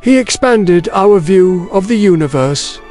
He expanded our view of the universe.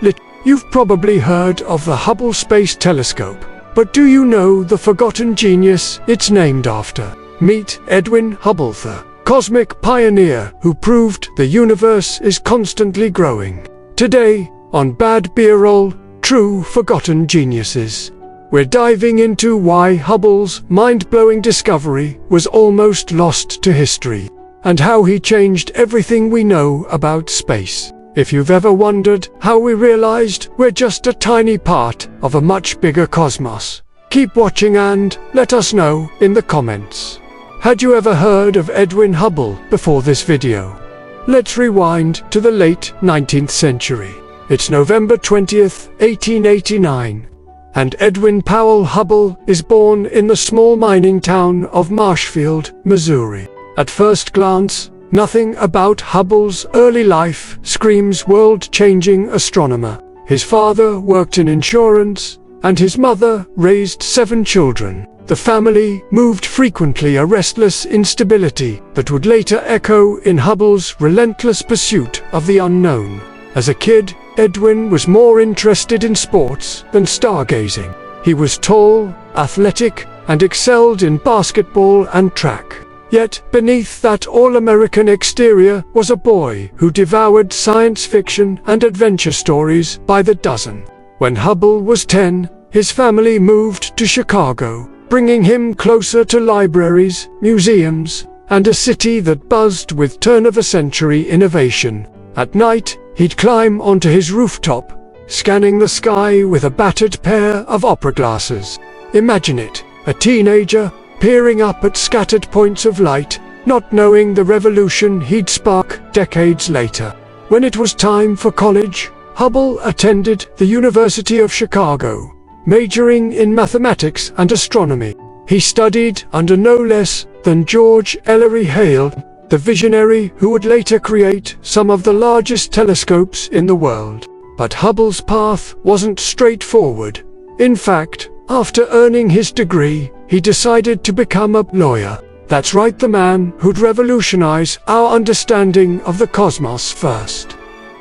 You've probably heard of the Hubble Space Telescope, but do you know the forgotten genius it's named after? Meet Edwin Hubble, the cosmic pioneer who proved the universe is constantly growing. Today, on Bad Beer Roll, True Forgotten Geniuses, we're diving into why Hubble's mind-blowing discovery was almost lost to history, and how he changed everything we know about space. If you've ever wondered how we realized we're just a tiny part of a much bigger cosmos, keep watching and let us know in the comments. Had you ever heard of Edwin Hubble before this video? Let's rewind to the late 19th century. It's November 20th, 1889, and Edwin Powell Hubble is born in the small mining town of Marshfield, Missouri. At first glance, nothing about Hubble's early life screams world-changing astronomer. His father worked in insurance, and his mother raised 7 children. The family moved frequently, a restless instability that would later echo in Hubble's relentless pursuit of the unknown. As a kid, Edwin was more interested in sports than stargazing. He was tall, athletic, and excelled in basketball and track. Yet, beneath that all-American exterior was a boy who devoured science fiction and adventure stories by the dozen. When Hubble was 10, his family moved to Chicago, bringing him closer to libraries, museums, and a city that buzzed with turn-of-a-century innovation. At night, he'd climb onto his rooftop, scanning the sky with a battered pair of opera glasses. Imagine it, a teenager peering up at scattered points of light, not knowing the revolution he'd spark decades later. When it was time for college, Hubble attended the University of Chicago, majoring in mathematics and astronomy. He studied under no less than George Ellery Hale, the visionary who would later create some of the largest telescopes in the world. But Hubble's path wasn't straightforward. In fact, after earning his degree, he decided to become a lawyer. That's right, the man who'd revolutionize our understanding of the cosmos first.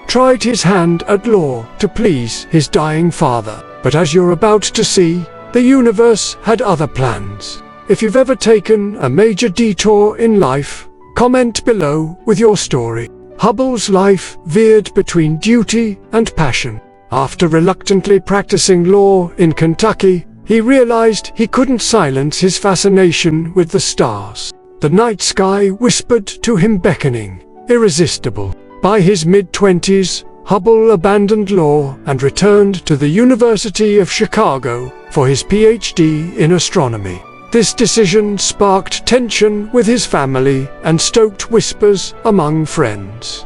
Tried his hand at law to please his dying father. But as you're about to see, the universe had other plans. If you've ever taken a major detour in life, comment below with your story. Hubble's life veered between duty and passion. After reluctantly practicing law in Kentucky, he realized he couldn't silence his fascination with the stars. The night sky whispered to him, beckoning, irresistible. By his mid-20s, Hubble abandoned law and returned to the University of Chicago for his PhD in astronomy. This decision sparked tension with his family and stoked whispers among friends.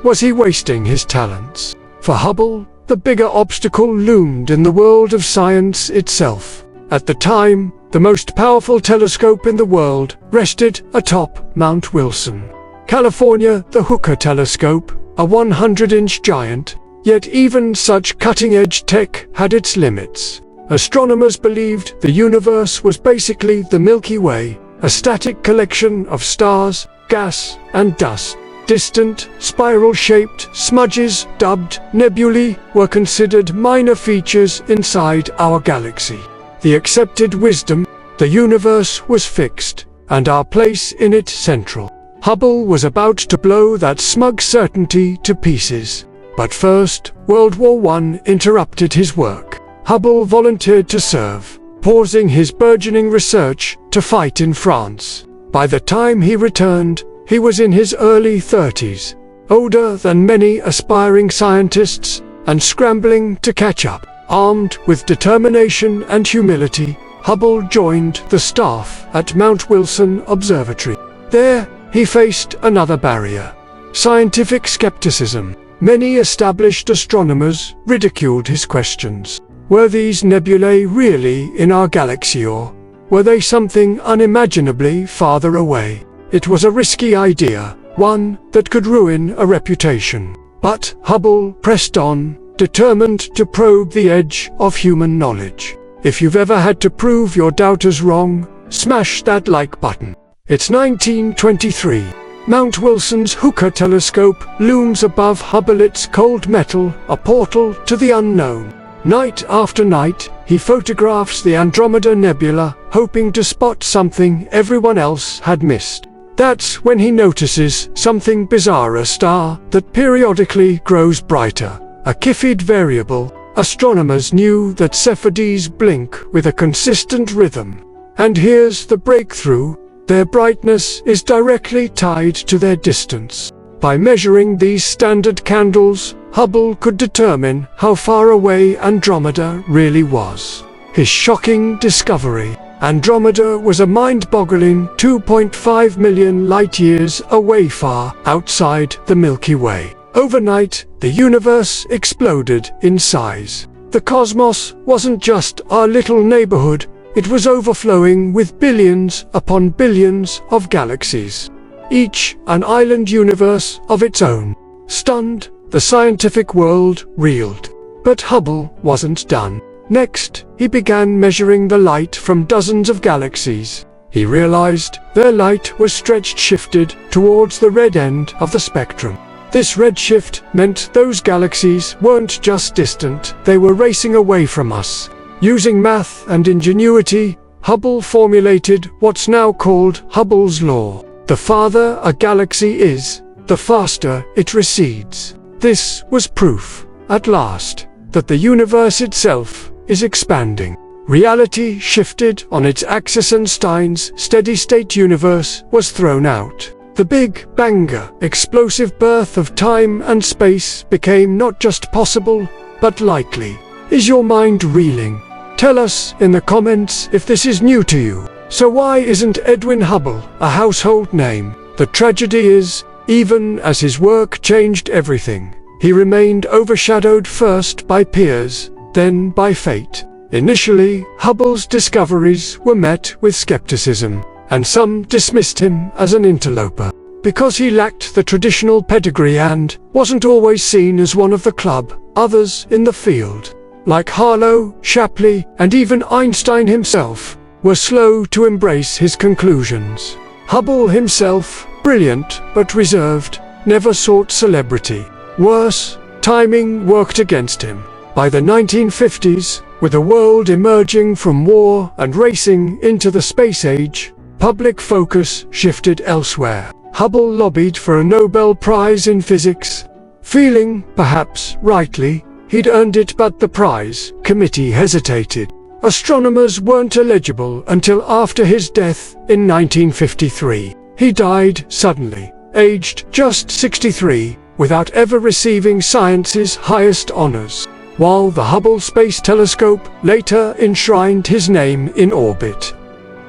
Was he wasting his talents? For Hubble, the bigger obstacle loomed in the world of science itself. At the time, the most powerful telescope in the world rested atop Mount Wilson, California. The Hooker telescope, a 100-inch giant, yet even such cutting-edge tech had its limits. Astronomers believed the universe was basically the Milky Way, a static collection of stars, gas, and dust. Distant, spiral-shaped smudges, dubbed nebulae, were considered minor features inside our galaxy. The accepted wisdom, the universe was fixed, and our place in it central. Hubble was about to blow that smug certainty to pieces. But first, World War I interrupted his work. Hubble volunteered to serve, pausing his burgeoning research to fight in France. By the time he returned, he was in his early 30s, older than many aspiring scientists, and scrambling to catch up. Armed with determination and humility, Hubble joined the staff at Mount Wilson Observatory. There, he faced another barrier: scientific skepticism. Many established astronomers ridiculed his questions. Were these nebulae really in our galaxy, or were they something unimaginably farther away? It was a risky idea, one that could ruin a reputation. But Hubble pressed on, determined to probe the edge of human knowledge. If you've ever had to prove your doubters wrong, smash that like button. It's 1923, Mount Wilson's Hooker telescope looms above Hubble, its cold metal, a portal to the unknown. Night after night, he photographs the Andromeda Nebula, hoping to spot something everyone else had missed. That's when he notices something bizarre: a star that periodically grows brighter, a Cepheid variable. Astronomers knew that Cepheids blink with a consistent rhythm. And here's the breakthrough: their brightness is directly tied to their distance. By measuring these standard candles, Hubble could determine how far away Andromeda really was. His shocking discovery: Andromeda was a mind-boggling 2.5 million light-years away, far outside the Milky Way. Overnight, the universe exploded in size. The cosmos wasn't just our little neighborhood, it was overflowing with billions upon billions of galaxies, each an island universe of its own. Stunned, the scientific world reeled. But Hubble wasn't done. Next, he began measuring the light from dozens of galaxies. He realized their light was shifted towards the red end of the spectrum. This redshift meant those galaxies weren't just distant, they were racing away from us. Using math and ingenuity, Hubble formulated what's now called Hubble's law. The farther a galaxy is, the faster it recedes. This was proof, at last, that the universe itself is expanding. Reality shifted on its axis. Einstein's steady-state universe was thrown out. The Big Bang, explosive birth of time and space, became not just possible, but likely. Is your mind reeling? Tell us in the comments if this is new to you. So why isn't Edwin Hubble a household name? The tragedy is, even as his work changed everything, he remained overshadowed first by peers, then by fate. Initially, Hubble's discoveries were met with skepticism, and some dismissed him as an interloper, because he lacked the traditional pedigree and wasn't always seen as one of the club. Others in the field, like Harlow, Shapley, and even Einstein himself, were slow to embrace his conclusions. Hubble himself, brilliant but reserved, never sought celebrity. Worse, timing worked against him. By the 1950s, with the world emerging from war and racing into the space age, public focus shifted elsewhere. Hubble lobbied for a Nobel Prize in physics, feeling, perhaps rightly, he'd earned it, but the prize committee hesitated. Astronomers weren't eligible until after his death in 1953. He died suddenly, aged just 63, without ever receiving science's highest honors, while the Hubble Space Telescope later enshrined his name in orbit.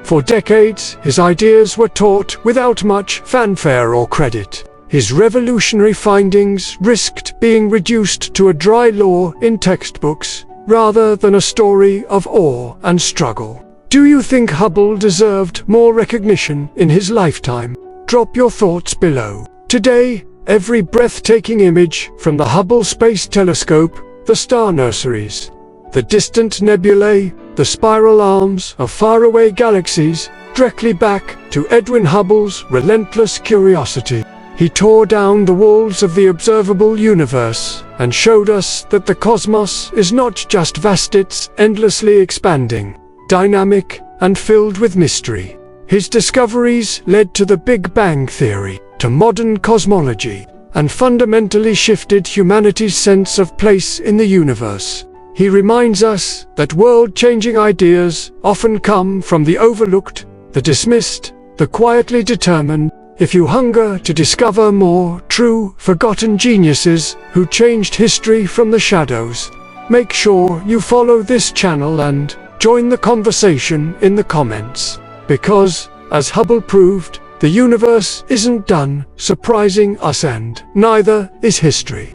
For decades, his ideas were taught without much fanfare or credit. His revolutionary findings risked being reduced to a dry law in textbooks, rather than a story of awe and struggle. Do you think Hubble deserved more recognition in his lifetime? Drop your thoughts below. Today, every breathtaking image from the Hubble Space Telescope, the star nurseries, the distant nebulae, the spiral arms of faraway galaxies, directly back to Edwin Hubble's relentless curiosity. He tore down the walls of the observable universe and showed us that the cosmos is not just vast, it's endlessly expanding, dynamic, and filled with mystery. His discoveries led to the Big Bang theory, to modern cosmology, and fundamentally shifted humanity's sense of place in the universe. He reminds us that world-changing ideas often come from the overlooked, the dismissed, the quietly determined. If you hunger to discover more true, forgotten geniuses who changed history from the shadows, make sure you follow this channel and join the conversation in the comments. Because, as Hubble proved, the universe isn't done surprising us, and neither is history.